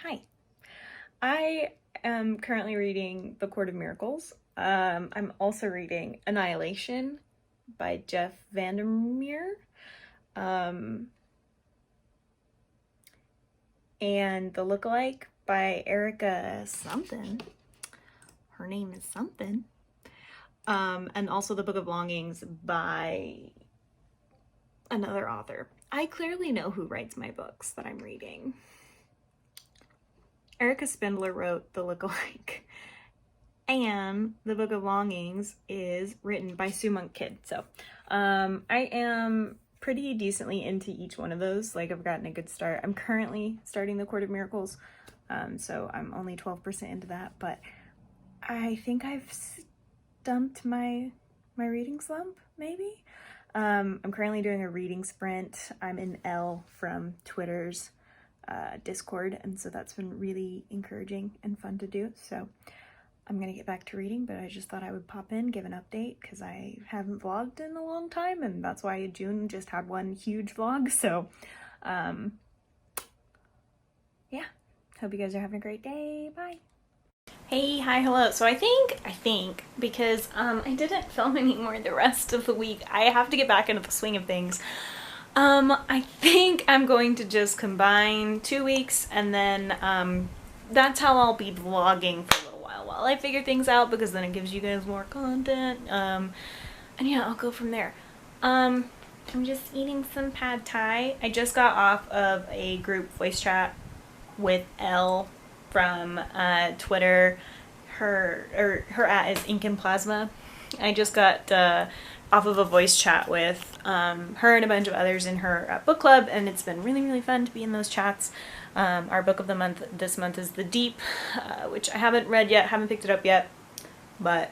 Hi. I am currently reading The Court of Miracles. I'm also reading Annihilation by Jeff Vandermeer. Um, and The Lookalike by Erica something. Her name is something. And also The Book of Longings by another author. I clearly know who writes my books that I'm reading. Erica Spindler wrote The Lookalike, and The Book of Longings is written by Sue Monk Kidd. So I am pretty decently into each one of those. Like, I've gotten a good start. I'm currently starting The Court of Miracles, so I'm only 12% into that, but I think I've stumped my reading slump, maybe. I'm currently doing a reading sprint. I'm in L from Twitter's Discord, and so that's been really encouraging and fun to do. So I'm gonna get back to reading, but I just thought I would pop in, give an update, because I haven't vlogged in a long time, and that's why June just had one huge vlog. So yeah, hope you guys are having a great day. Bye. Hey, hi, hello. So I think because I didn't film anymore the rest of the week, I have to get back into the swing of things. I think I'm going to just combine 2 weeks, and then that's how I'll be vlogging for a little while I figure things out, because then it gives you guys more content. And yeah, I'll go from there. I'm just eating some pad thai. I just got off of a group voice chat with Elle from Twitter. Her at is Ink and Plasma. I just got off of a voice chat with her and a bunch of others in her book club, and it's been really, really fun to be in those chats. Our book of the month this month is The Deep, which I haven't read yet, haven't picked it up yet, but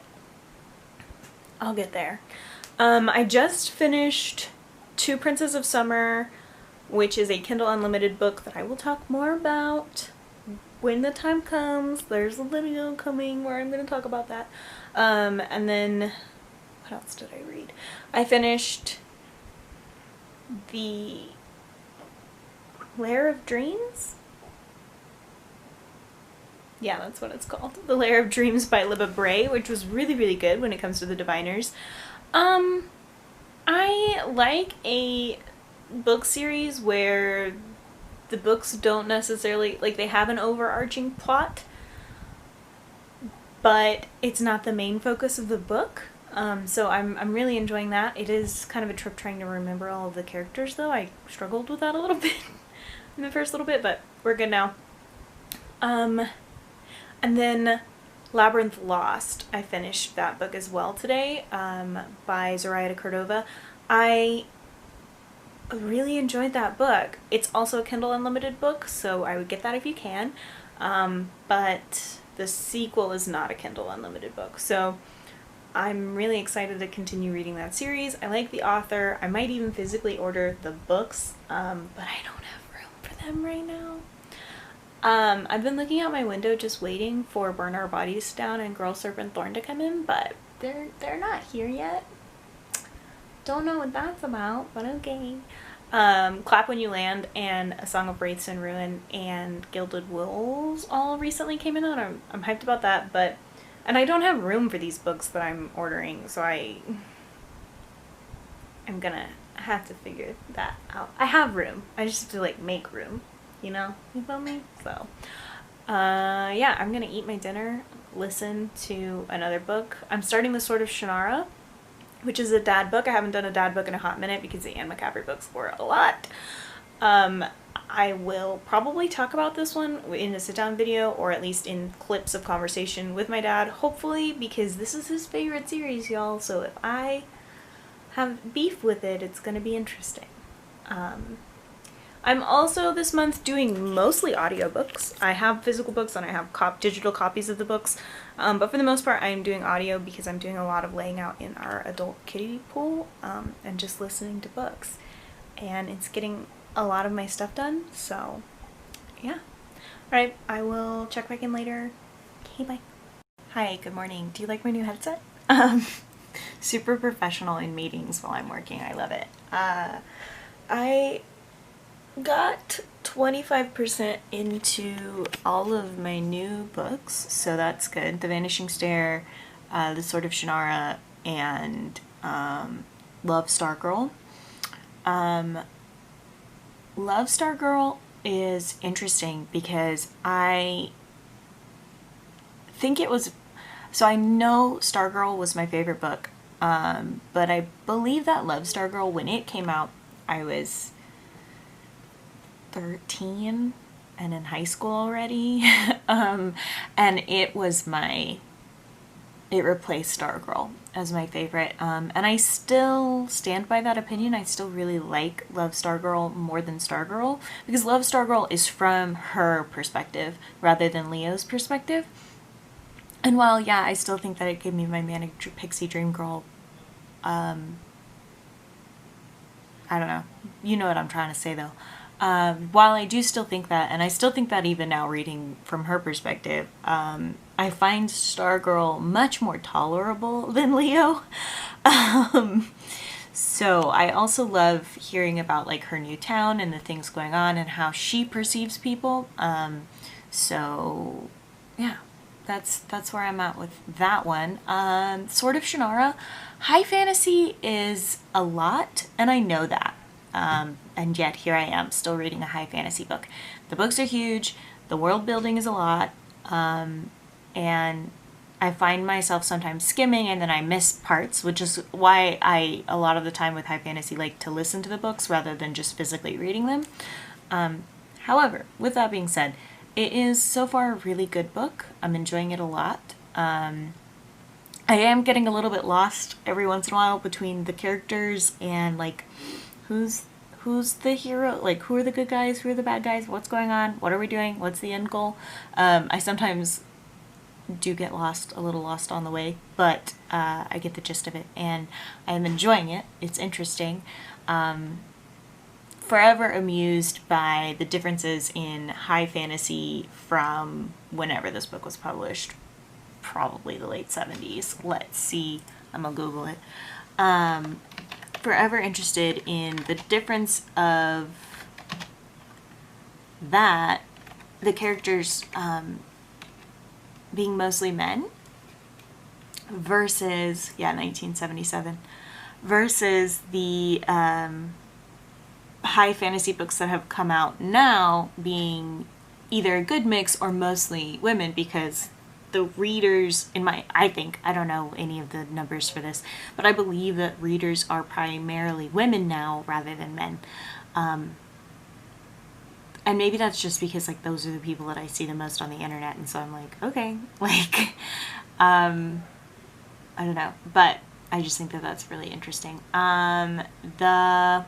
I'll get there. I just finished Two Princes of Summer, which is a Kindle Unlimited book that I will talk more about when the time comes. There's a video coming where I'm going to talk about that. And then, what else did I read? I finished The Lair of Dreams? Yeah, that's what it's called. The Lair of Dreams by Libba Bray, which was really, really good when it comes to the diviners. I like a book series where the books don't necessarily, like, they have an overarching plot, but it's not the main focus of the book. So I'm really enjoying that. It is kind of a trip trying to remember all of the characters, though. I struggled with that a little bit in the first little bit, but we're good now. And then Labyrinth Lost, I finished that book as well today, by Zoraida Cordova. I really enjoyed that book. It's also a Kindle Unlimited book, so I would get that if you can. But the sequel is not a Kindle Unlimited book, so I'm really excited to continue reading that series. I like the author. I might even physically order the books, but I don't have room for them right now. I've been looking out my window just waiting for Burn Our Bodies Down and Girl Serpent Thorn to come in, but they're not here yet. Don't know what that's about, but okay. Clap When You Land and A Song of Wraiths and Ruin and Gilded Wolves all recently came out. I'm hyped about that, and I don't have room for these books that I'm ordering, so I'm gonna have to figure that out. I have room. I just have to, like, make room, you know? You feel me? So, yeah, I'm gonna eat my dinner, listen to another book. I'm starting The Sword of Shannara, which is a dad book. I haven't done a dad book in a hot minute because the Anne McCaffrey books were a lot. I will probably talk about this one in a sit-down video, or at least in clips of conversation with my dad, hopefully, because this is his favorite series, y'all. So if I have beef with it, it's gonna be interesting. I'm also this month doing mostly audiobooks. I have physical books and I have digital copies of the books, but for the most part I'm doing audio because I'm doing a lot of laying out in our adult kiddie pool, and just listening to books, and it's getting a lot of my stuff done, so yeah. Alright, I will check back in later. Okay, bye. Hi, good morning. Do you like my new headset? Super professional in meetings while I'm working. I love it. I got 25% into all of my new books, so that's good. The Vanishing Stair, The Sword of Shannara, and Love Stargirl. Love Stargirl is interesting because I think it was, so I know Stargirl was my favorite book, but I believe that Love Stargirl, when it came out, I was 13 and in high school already. And it replaced Stargirl as my favorite. And I still stand by that opinion. I still really like Love Stargirl more than Stargirl, because Love Stargirl is from her perspective rather than Leio's perspective. And while, yeah, I still think that it gave me my manic pixie dream girl, I don't know. You know what I'm trying to say, though. While I do still think that, and I still think that even now reading from her perspective, I find Stargirl much more tolerable than Leio. So I also love hearing about like her new town and the things going on and how she perceives people. So yeah, that's where I'm at with that one. Sword of Shannara, high fantasy is a lot, and I know that. And yet here I am still reading a high fantasy book. The books are huge, the world building is a lot, and I find myself sometimes skimming and then I miss parts, which is why I, a lot of the time with high fantasy, like to listen to the books rather than just physically reading them. However, with that being said, it is so far a really good book. I'm enjoying it a lot. I am getting a little bit lost every once in a while between the characters and like who's the hero, like who are the good guys, who are the bad guys, what's going on, what are we doing, what's the end goal. I sometimes do get lost, a little lost on the way, but I get the gist of it and I'm enjoying it. It's interesting. Forever amused by the differences in high fantasy from whenever this book was published, probably the late 70s. Let's see, I'm gonna Google it. Forever interested in the difference of that, the characters being mostly men versus, yeah, 1977, versus the high fantasy books that have come out now being either a good mix or mostly women, because the readers I don't know any of the numbers for this, but I believe that readers are primarily women now rather than men. And maybe that's just because like those are the people that I see the most on the internet, and so I'm like, okay, like, I don't know, but I just think that that's really interesting. The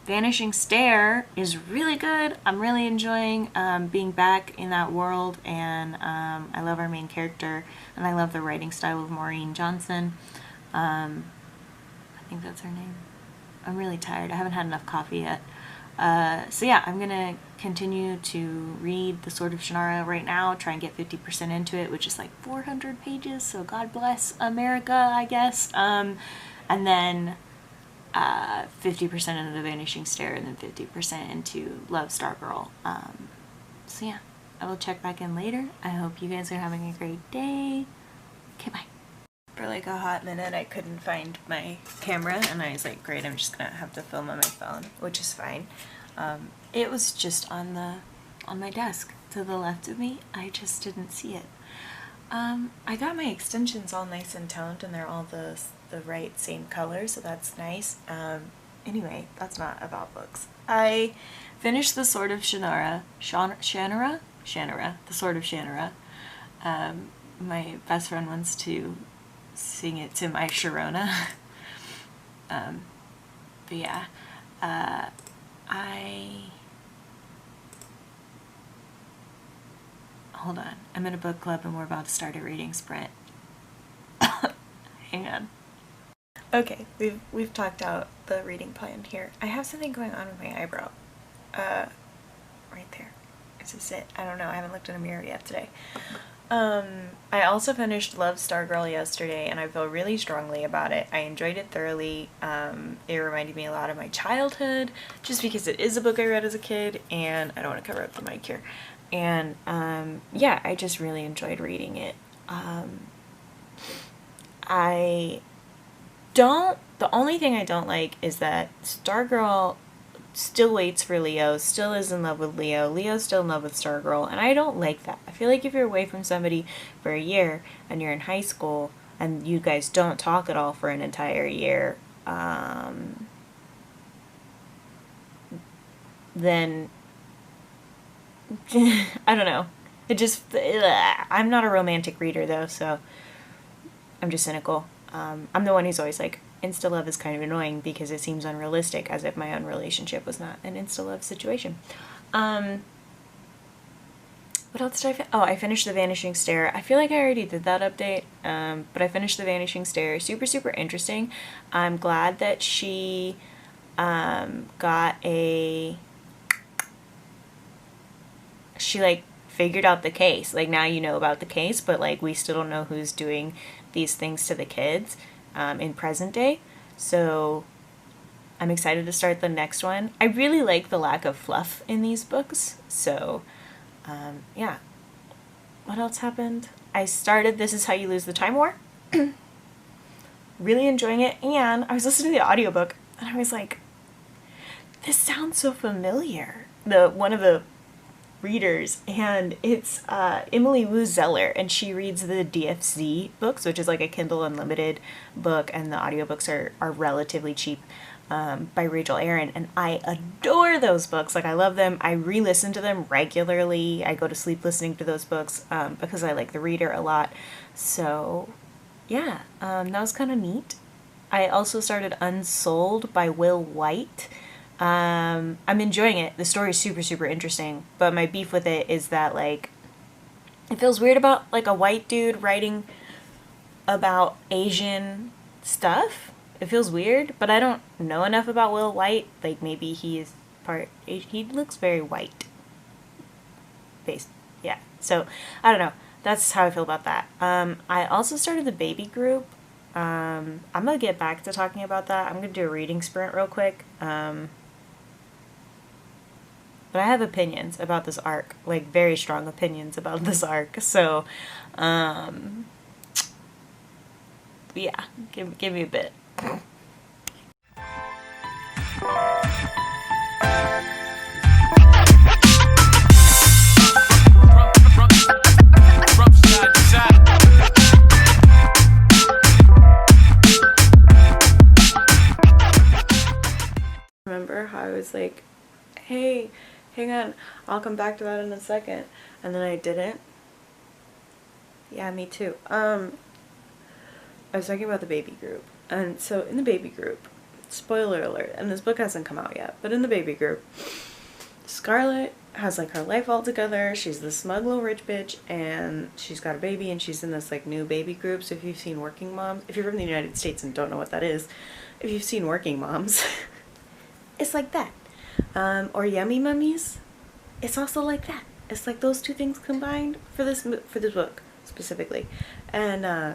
Vanishing Stair is really good. I'm really enjoying being back in that world, and I love our main character, and I love the writing style of Maureen Johnson. I think that's her name. I'm really tired. I haven't had enough coffee yet. So yeah, I'm gonna continue to read The Sword of Shannara right now, try and get 50% into it, which is like 400 pages, so God bless America, I guess. And then 50% into The Vanishing Stair, and then 50% into Love Stargirl. So yeah, I will check back in later. I hope you guys are having a great day. Okay, bye. For like a hot minute I couldn't find my camera, and I was like, great, I'm just gonna have to film on my phone, which is fine. It was just on my desk to the left of me. I just didn't see it. I got my extensions all nice and toned, and they're all the right same color, so that's nice. Anyway, that's not about books. I finished The Sword of Shannara, The Sword of Shannara. My best friend wants to sing it to my Sharona. But yeah, hold on, I'm in a book club and we're about to start a reading sprint. Hang on. Okay, we've talked out the reading plan here. I have something going on with my eyebrow. Right there. Is this it? I don't know, I haven't looked in a mirror yet today. I also finished Love Stargirl yesterday, and I feel really strongly about it. I enjoyed it thoroughly. It reminded me a lot of my childhood, just because it is a book I read as a kid, and I don't want to cover up the mic here. And yeah, I just really enjoyed reading it. The only thing I don't like is that Stargirl still waits for Leo, still is in love with Leo, Leo's still in love with Stargirl, and I don't like that. I feel like if you're away from somebody for a year and you're in high school and you guys don't talk at all for an entire year, then I don't know. It just, I'm not a romantic reader though, so I'm just cynical. I'm the one who's always like, insta love is kind of annoying because it seems unrealistic, as if my own relationship was not an insta love situation. What else did I finished The Vanishing Stair. I feel like I already did that update, but I finished The Vanishing Stair. Super, super interesting. I'm glad that she she like figured out the case. Like, now you know about the case, but like we still don't know who's doing these things to the kids in present day. So I'm excited to start the next one. I really like the lack of fluff in these books. So yeah. What else happened? I started This Is How You Lose the Time War. Really enjoying it. And I was listening to the audiobook and I was like, this sounds so familiar. One of the readers, and it's Emily Wu Zeller, and she reads the DFZ books, which is like a Kindle Unlimited book, and the audiobooks are relatively cheap, by Rachel Aaron, and I adore those books. Like, I love them. I re-listen to them regularly. I go to sleep listening to those books because I like the reader a lot. So yeah, that was kind of neat. I also started Unsold by Will White. I'm enjoying it. The story is super, super interesting, but my beef with it is that, like, it feels weird about, like, a white dude writing about Asian stuff. It feels weird, but I don't know enough about Will White. Like, maybe he is he looks very white. Based, yeah. So, I don't know. That's how I feel about that. I also started the baby group. I'm gonna get back to talking about that. I'm gonna do a reading sprint real quick. But I have opinions about this arc, like very strong opinions about this arc. So, yeah, give me a bit. Remember how I was like, hey, hang on, I'll come back to that in a second, and then I didn't? Yeah, me too. I was talking about the baby group, and so in the baby group, spoiler alert, and this book hasn't come out yet, but in the baby group, Scarlett has like her life all together. She's the smug little rich bitch, and she's got a baby, and she's in this like new baby group. So if you've seen Working Moms, if you're from the United States and don't know what that is, if you've seen Working Moms, it's like that. Or Yummy Mummies, it's also like that. It's like those two things combined for this book specifically. And I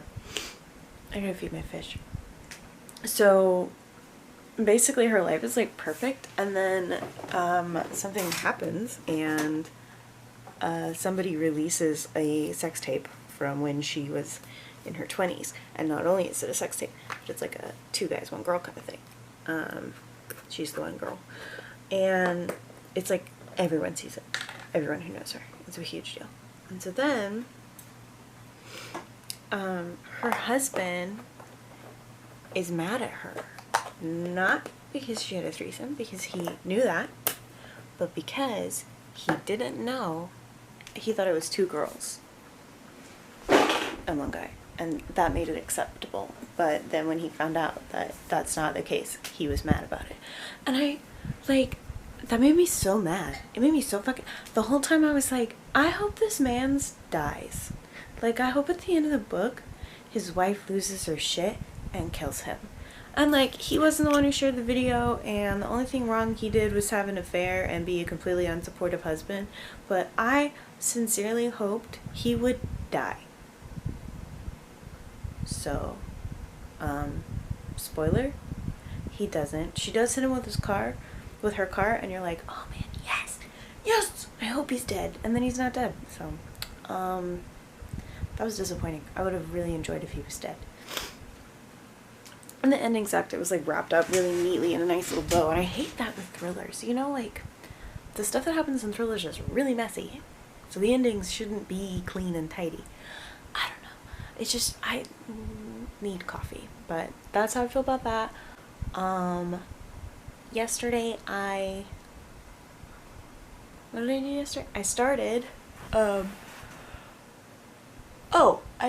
gotta feed my fish. So basically her life is like perfect, and then something happens, and somebody releases a sex tape from when she was in her 20s, and not only is it a sex tape, but it's like a 2 guys 1 girl kind of thing. She's the one girl, and it's like everyone sees it, everyone who knows her. It's a huge deal. And so then her husband is mad at her, not because she had a threesome, because he knew that, but because he didn't know. He thought it was 2 girls and 1 guy, and that made it acceptable. But then when he found out that that's not the case, he was mad about it. And I, like, that made me so mad. It made me so fucking... The whole time I was like, I hope this man's dies. Like, I hope at the end of the book, his wife loses her shit and kills him. And, like, he wasn't the one who shared the video, and the only thing wrong he did was have an affair and be a completely unsupportive husband. But I sincerely hoped he would die. So, spoiler, he doesn't. She does hit him with her car, and you're like, oh man, yes, yes, I hope he's dead. And then he's not dead. So, that was disappointing. I would have really enjoyed if he was dead. And the ending sucked. It was like wrapped up really neatly in a nice little bow, and I hate that with thrillers. You know, like, the stuff that happens in thrillers is really messy. So the endings shouldn't be clean and tidy. I don't know. It's just, I need coffee. But that's how I feel about that. Yesterday what did I do yesterday? I started, I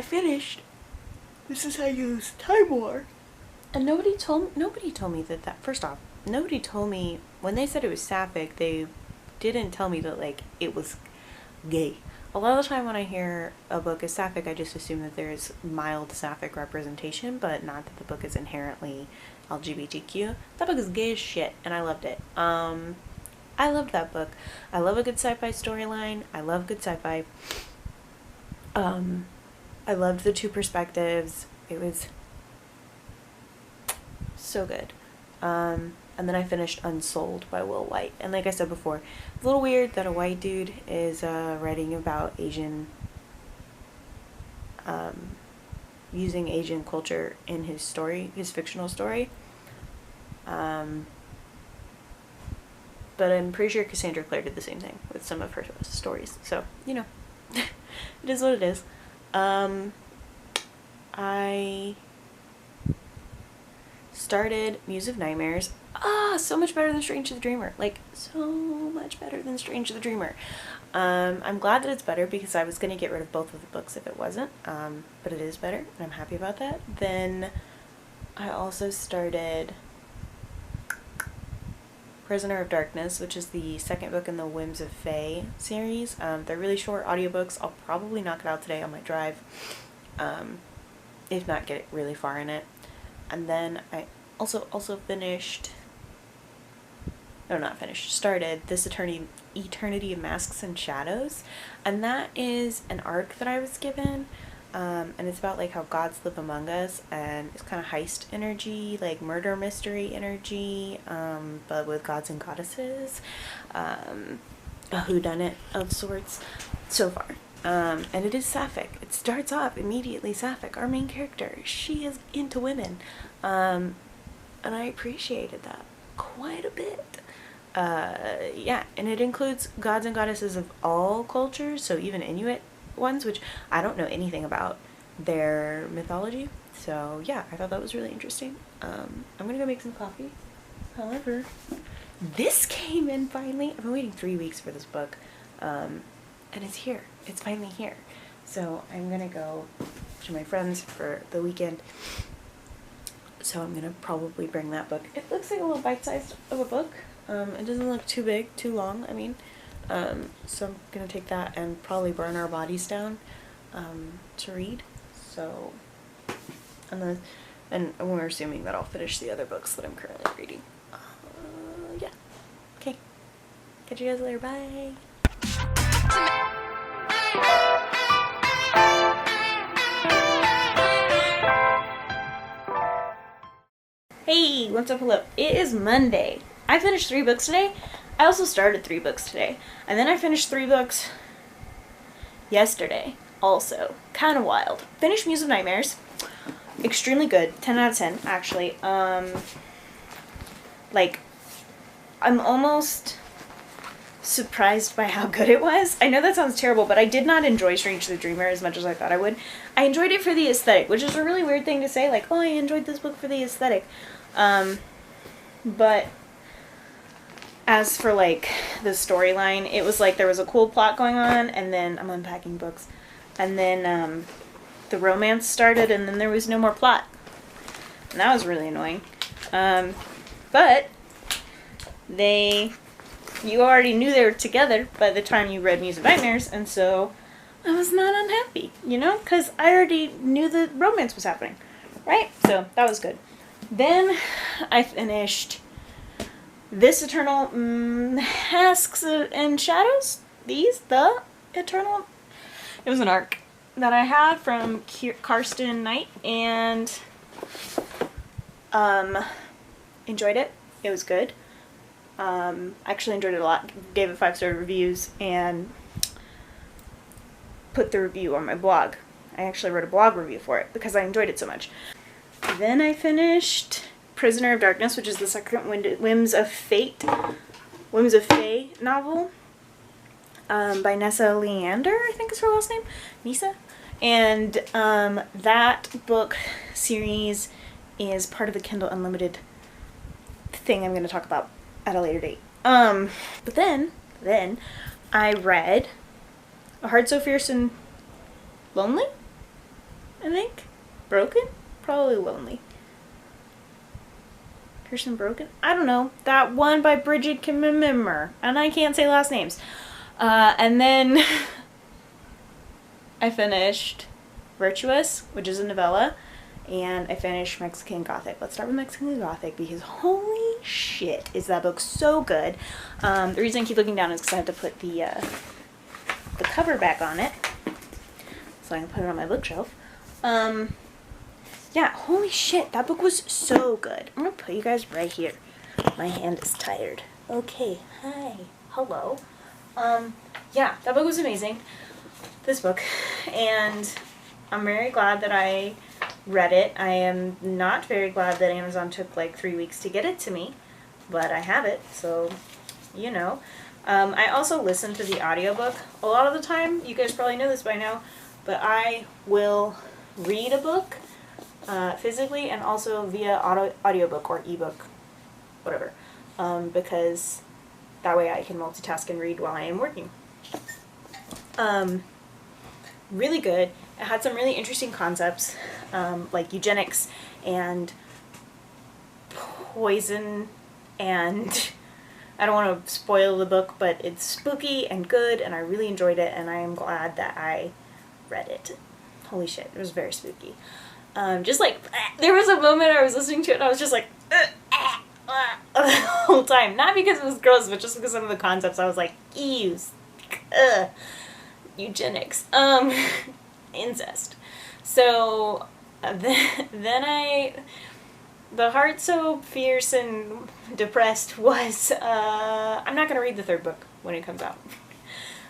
finished This Is How You Lose Time War. And nobody told me that, first off, nobody told me, when they said it was sapphic, they didn't tell me that, like, it was gay. A lot of the time when I hear a book is sapphic, I just assume that there is mild sapphic representation, but not that the book is inherently LGBTQ. That book is gay as shit, and I loved it. I loved that book. I love a good sci-fi storyline. I love good sci-fi. I loved the two perspectives. It was so good. And then I finished Unsold by Will White. And like I said before, it's a little weird that a white dude is writing about Asian, using Asian culture in his story, his fictional story. But I'm pretty sure Cassandra Clare did the same thing with some of her stories. So, you know, it is what it is. I started Muse of Nightmares. So much better than Strange the Dreamer. Like, so much better than Strange the Dreamer. I'm glad that it's better because I was going to get rid of both of the books if it wasn't. But it is better, and I'm happy about that. Then I also started Prisoner of Darkness, which is the second book in the Whims of Fae series. They're really short audiobooks. I'll probably knock it out today on my drive, if not get really far in it. And then I also started This Eternity of Masks and Shadows, and that is an arc that I was given, and it's about like how gods live among us, and it's kind of heist energy, like murder mystery energy, but with gods and goddesses, a whodunit of sorts so far. And it is sapphic. It starts off immediately sapphic. Our main character, she is into women, and I appreciated that quite a bit. Yeah, and it includes gods and goddesses of all cultures, so even Inuit ones, which I don't know anything about their mythology. So yeah, I thought that was really interesting. I'm gonna go make some coffee. However, this came in finally. I've been waiting 3 weeks for this book, and it's here. It's finally here. So I'm gonna go to my friends for the weekend. So I'm gonna probably bring that book. It looks like a little bite-sized of a book. It doesn't look too big, too long, I mean. So I'm gonna take that and probably burn our bodies down to read. So, and we're assuming that I'll finish the other books that I'm currently reading. Yeah. Okay. Catch you guys later. Bye. Hey, what's up? Hello. It is Monday. I finished 3 books today. I also started 3 books today. And then I finished 3 books yesterday also. Kind of wild. Finished Muse of Nightmares. Extremely good. 10 out of 10, actually. Like, I'm almost surprised by how good it was. I know that sounds terrible, but I did not enjoy Strange the Dreamer as much as I thought I would. I enjoyed it for the aesthetic, which is a really weird thing to say, like, oh, I enjoyed this book for the aesthetic. But as for, like, the storyline, it was like there was a cool plot going on, and then, I'm unpacking books, and then, the romance started, and then there was no more plot. And that was really annoying. But you already knew they were together by the time you read Muse of Nightmares, and so I was not unhappy, you know? Because I already knew the romance was happening, right? So that was good. Then I finished This Eternal Masks and Shadows. The Eternal... It was an arc. that I had from Karsten Knight, and enjoyed it. It was good. Actually enjoyed it a lot. Gave it 5-star reviews and put the review on my blog. I actually wrote a blog review for it because I enjoyed it so much. Then I finished Prisoner of Darkness, which is the second Whims of Fae novel by Nessa Leander, I think is her last name. Nisa. And that book series is part of the Kindle Unlimited thing I'm going to talk about at a later date. But then I read A Heart So Fierce and Lonely, I think. Broken? Probably Lonely. Fierce and Broken? I don't know. That one by Bridget Kimmer. And I can't say last names. And then I finished Virtuous, which is a novella. And I finished Mexican Gothic. Let's start with Mexican Gothic because holy shit is that book so good. The reason I keep looking down is because I have to put the cover back on it so I can put it on my bookshelf. Yeah, holy shit, that book was so good. I'm gonna put you guys right here. My hand is tired. Okay, hi, hello. Yeah, that book was amazing. This book, and I'm very glad that I read it. I am not very glad that Amazon took like 3 weeks to get it to me, but I have it, so you know. I also listen to the audiobook a lot of the time. You guys probably know this by now, but I will read a book physically and also via audiobook or ebook, whatever, because that way I can multitask and read while I am working. Really good. It had some really interesting concepts, like eugenics and poison, and I don't want to spoil the book, but it's spooky and good, and I really enjoyed it, and I am glad that I read it. Holy shit, it was very spooky. Just like, there was a moment I was listening to it and I was just like, the whole time. Not because it was gross, but just because some of the concepts I was like, ew, eugenics, incest. So then The Heart So Fierce and Depressed was, I'm not going to read the third book when it comes out.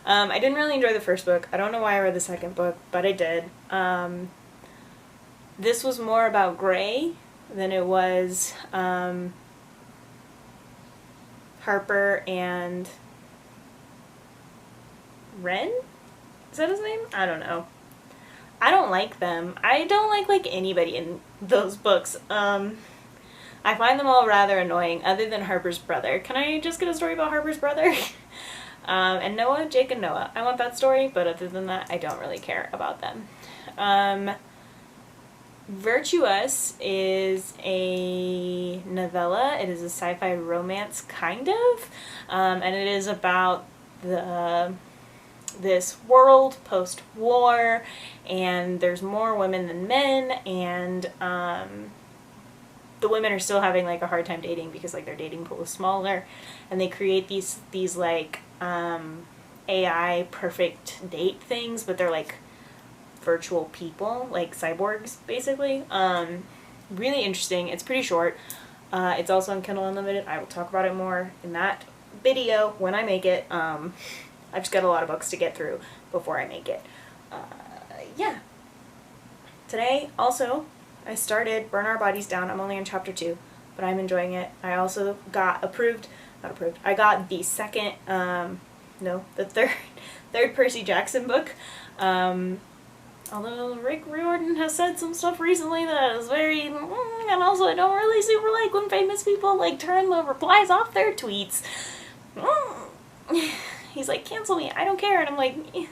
I didn't really enjoy the first book. I don't know why I read the second book, but I did. This was more about Gray than it was Harper and Wren? Is that his name? I don't know. I don't like them. I don't like anybody in those books. I find them all rather annoying, other than Harper's brother. Can I just get a story about Harper's brother? And Noah, Jake and Noah. I want that story, but other than that, I don't really care about them. Virtuous is a novella. It is a sci-fi romance, kind of, and it is about this world post-war, and there's more women than men, and the women are still having like a hard time dating because like their dating pool is smaller, and they create these like AI perfect date things, but they're like virtual people, like cyborgs, basically. Really interesting. It's pretty short. It's also on Kindle Unlimited. I will talk about it more in that video when I make it. I've just got a lot of books to get through before I make it. Yeah. Today, also, I started Burn Our Bodies Down. I'm only on chapter 2, but I'm enjoying it. I also got I got the second, the third Percy Jackson book. Although Rick Riordan has said some stuff recently that is very, and also I don't really super like when famous people like turn the replies off their tweets. He's like, cancel me, I don't care, and I'm like, man.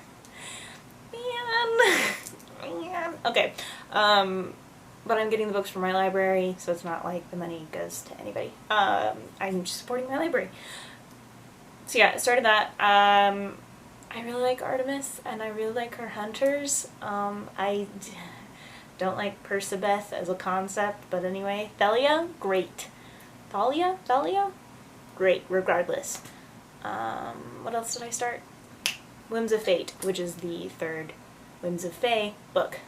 Okay, but I'm getting the books from my library, so it's not like the money goes to anybody. I'm just supporting my library. So yeah, I started that. I really like Artemis, and I really like her hunters. I don't like Persebeth as a concept, but anyway. Thalia, great. Thalia? Great, regardless. What else did I start? Whims of Fate, which is the third Whims of Fae book.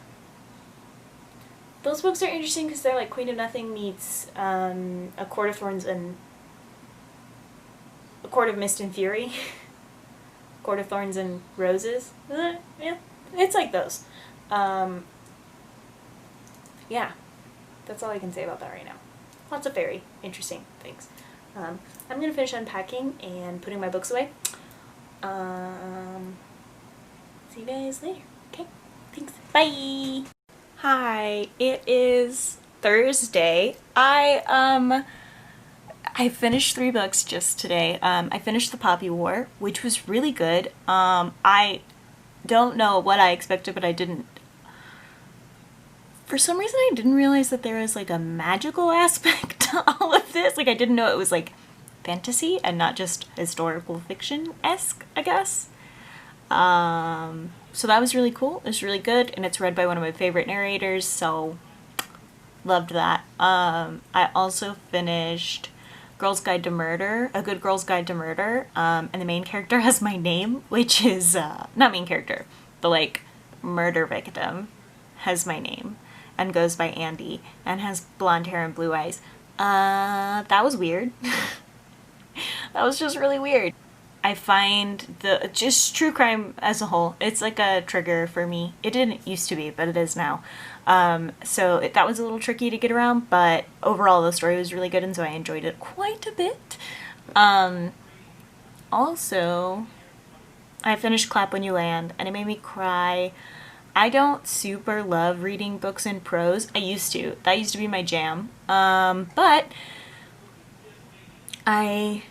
Those books are interesting because they're like Queen of Nothing meets A Court of Thorns and A Court of Mist and Fury. Court of Thorns and Roses. Yeah, it's like those. Yeah, that's all I can say about that right now. Lots of very interesting things. I'm going to finish unpacking and putting my books away. See you guys later. Okay, thanks. Bye! Hi, it is Thursday. I finished 3 books just today. I finished The Poppy War, which was really good. I don't know what I expected, but I didn't. For some reason, I didn't realize that there was like a magical aspect to all of this. Like, I didn't know it was like fantasy and not just historical fiction-esque, I guess. So that was really cool. It was really good, and it's read by one of my favorite narrators, so loved that. I also finished Girl's Guide to Murder, A Good Girl's Guide to Murder, and the main character has my name, which is, not main character, but like murder victim has my name and goes by Andy and has blonde hair and blue eyes. That was weird. That was just really weird. I find just true crime as a whole, it's like a trigger for me. It didn't used to be, but it is now. So that was a little tricky to get around, but overall the story was really good, and so I enjoyed it quite a bit. Also, I finished Clap When You Land, and it made me cry. I don't super love reading books in prose. I used to. That used to be my jam. But I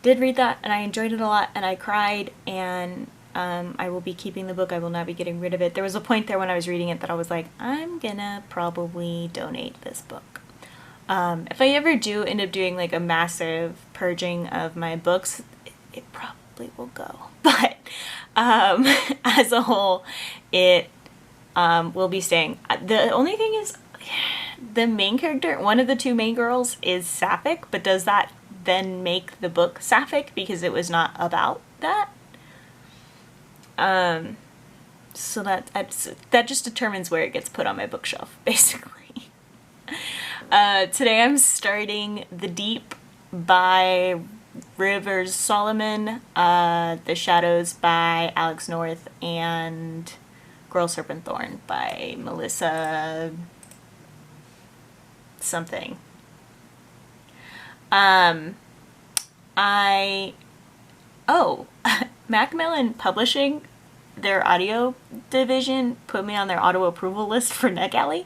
did read that, and I enjoyed it a lot, and I cried, and I will be keeping the book. I will not be getting rid of it. There was a point there when I was reading it that I was like, I'm gonna probably donate this book. If I ever do end up doing like a massive purging of my books, it probably will go. But as a whole, it will be staying. The only thing is, the main character, one of the 2 main girls, is sapphic, but does that then make the book sapphic because it was not about that? So that just determines where it gets put on my bookshelf, basically. Today I'm starting The Deep by Rivers Solomon, The Shadows by Alex North, and Girl Serpent Thorn by Melissa something. Macmillan Publishing, their audio division, put me on their auto approval list for Netgalley,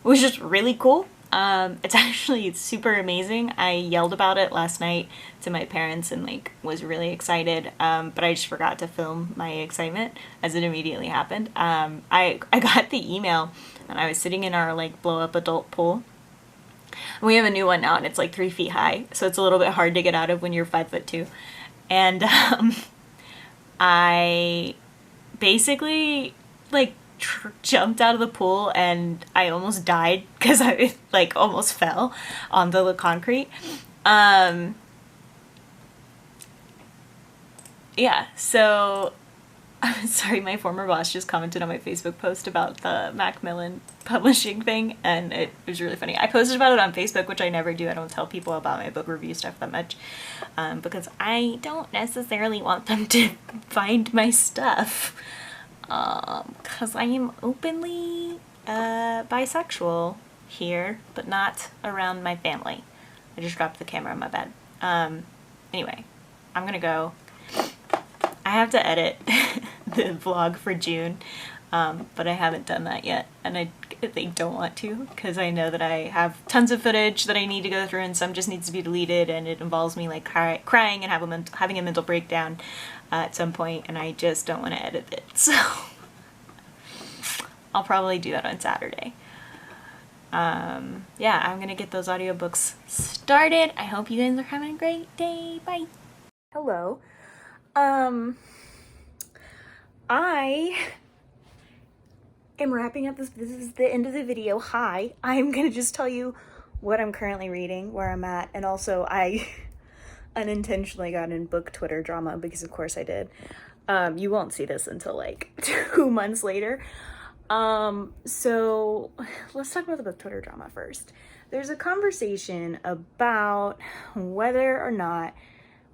which is really cool. It's super amazing. I yelled about it last night to my parents and like was really excited, but I just forgot to film my excitement as it immediately happened. I got the email and I was sitting in our like blow up adult pool. We have a new one now, and it's like 3 feet high, so it's a little bit hard to get out of when you're 5'2". And I basically like jumped out of the pool, and I almost died because I like almost fell on the concrete. Yeah, so I'm sorry, my former boss just commented on my Facebook post about the Macmillan Publishing thing, and it was really funny. I posted about it on Facebook, which I never do. I don't tell people about my book review stuff that much, because I don't necessarily want them to find my stuff, because I am openly bisexual here, but not around my family. I just dropped the camera on my bed. Anyway, I'm gonna go. I have to edit the vlog for June, but I haven't done that yet, and I don't want to, because I know that I have tons of footage that I need to go through, and some just needs to be deleted, and it involves me like crying and having a mental breakdown at some point, and I just don't want to edit it, so I'll probably do that on Saturday. Yeah, I'm gonna get those audiobooks started. I hope you guys are having a great day. Bye. Hello. I am wrapping up this is the end of the video. Hi, I'm gonna just tell you what I'm currently reading, where I'm at, and also I unintentionally got in book Twitter drama, because of course I did. You won't see this until like 2 months later. So let's talk about the book Twitter drama first. There's a conversation about whether or not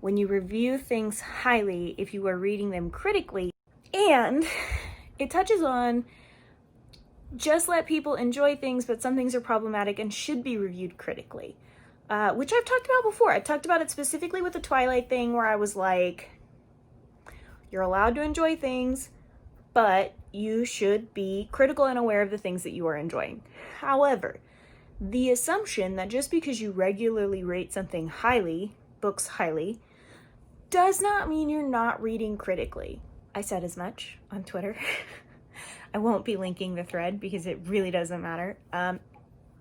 when you review things highly, if you are reading them critically, and it touches on just let people enjoy things, but some things are problematic and should be reviewed critically, which I've talked about before. I talked about it specifically with the Twilight thing, where I was like, you're allowed to enjoy things, but you should be critical and aware of the things that you are enjoying. However, the assumption that just because you regularly rate something highly, books highly, does not mean you're not reading critically. I said as much on Twitter. I won't be linking the thread because it really doesn't matter. And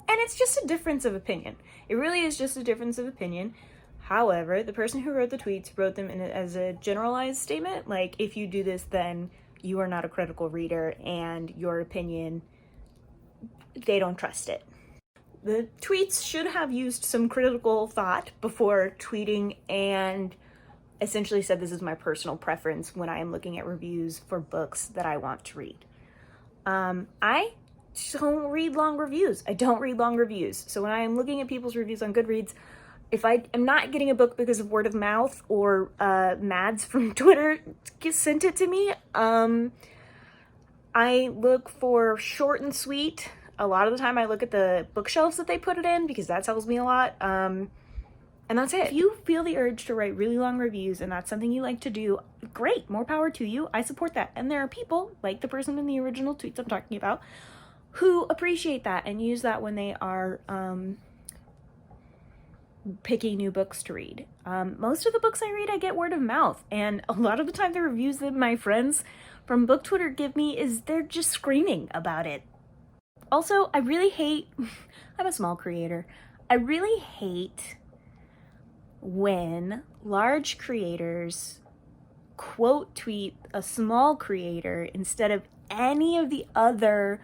it's just a difference of opinion. It really is just a difference of opinion. However, the person who wrote the tweets wrote them as a generalized statement. Like, if you do this, then you are not a critical reader and your opinion, they don't trust it. The tweets should have used some critical thought before tweeting and essentially said, this is my personal preference when I am looking at reviews for books that I want to read. I don't read long reviews. So when I am looking at people's reviews on Goodreads, if I am not getting a book because of word of mouth or Mads from Twitter sent it to me, I look for short and sweet. A lot of the time I look at the bookshelves that they put it in because that tells me a lot. And that's it. If you feel the urge to write really long reviews and that's something you like to do, great, more power to you. I support that. And there are people, like the person in the original tweets I'm talking about, who appreciate that and use that when they are picking new books to read. Most of the books I read, I get word of mouth. And a lot of the time the reviews that my friends from book Twitter give me is they're just screaming about it. Also, I really hate, I'm a small creator, I really hate when large creators quote tweet a small creator instead of any of the other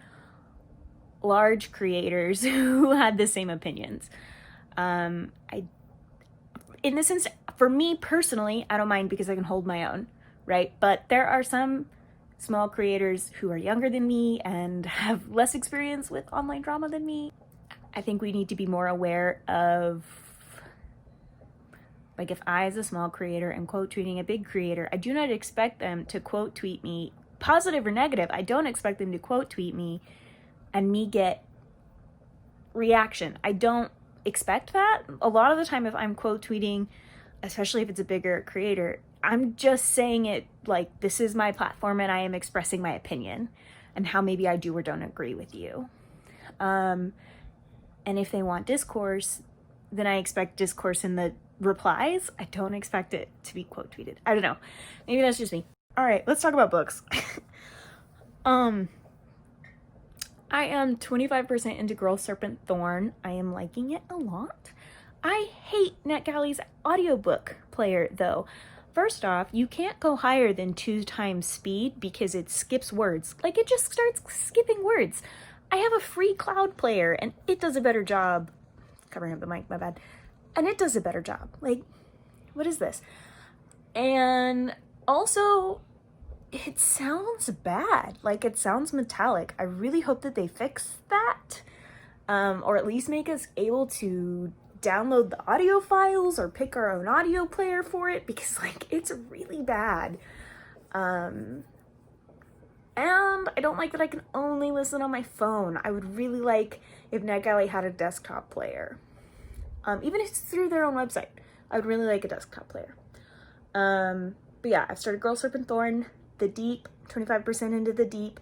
large creators who had the same opinions. In this instance, for me personally, I don't mind because I can hold my own, right? But there are some small creators who are younger than me and have less experience with online drama than me. I think we need to be more aware of, like, if I, as a small creator, am quote tweeting a big creator, I do not expect them to quote tweet me, positive or negative. I don't expect them to quote tweet me and me get reaction. I don't expect that. A lot of the time, if I'm quote tweeting, especially if it's a bigger creator, I'm just saying it like, this is my platform and I am expressing my opinion and how maybe I do or don't agree with you. And if they want discourse, then I expect discourse in the replies. I don't expect it to be quote tweeted. I don't know. Maybe that's just me. All right, let's talk about books. I am 25% into Girl Serpent Thorn. I am liking it a lot. I hate Netgalley's audiobook player though. First off, you can't go higher than 2 times speed because it skips words. Like, it just starts skipping words. I have a free cloud player and it does a better job. Covering up the mic, my bad. And it does a better job. Like, what is this? And also, it sounds bad. Like, it sounds metallic. I really hope that they fix that. Or at least make us able to download the audio files or pick our own audio player for it, because, like, it's really bad. And I don't like that I can only listen on my phone. I would really like if Netgalley had a desktop player. Even if it's through their own website, I would really like a desktop player. But yeah, I've started Girl Serpent Thorn, The Deep, 25% into The Deep.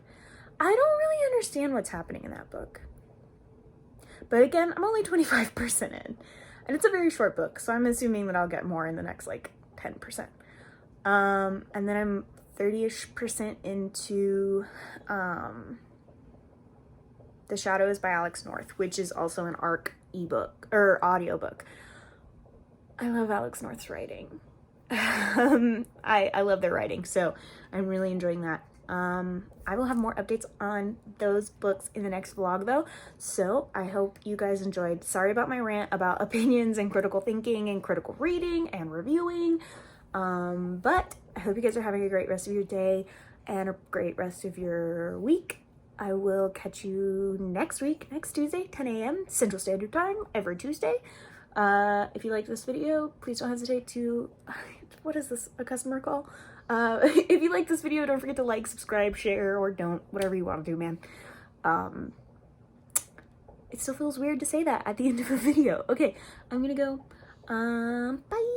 I don't really understand what's happening in that book. But again, I'm only 25% in. And it's a very short book, so I'm assuming that I'll get more in the next, like, 10%. And then I'm 30-ish% into The Shadows by Alex North, which is also an ARC ebook, or audiobook. I love Alex North's writing. I love their writing, so I'm really enjoying that. I will have more updates on those books in the next vlog though, so I hope you guys enjoyed. Sorry about my rant about opinions and critical thinking and critical reading and reviewing. But I hope you guys are having a great rest of your day and a great rest of your week. I will catch you next week, next Tuesday, 10 a.m. Central Standard Time, every Tuesday. If you like this video, please don't hesitate to, what is this, a customer call? If you like this video, don't forget to like, subscribe, share, or don't, whatever you want to do, man. It still feels weird to say that at the end of a video. Okay, I'm gonna go. Bye.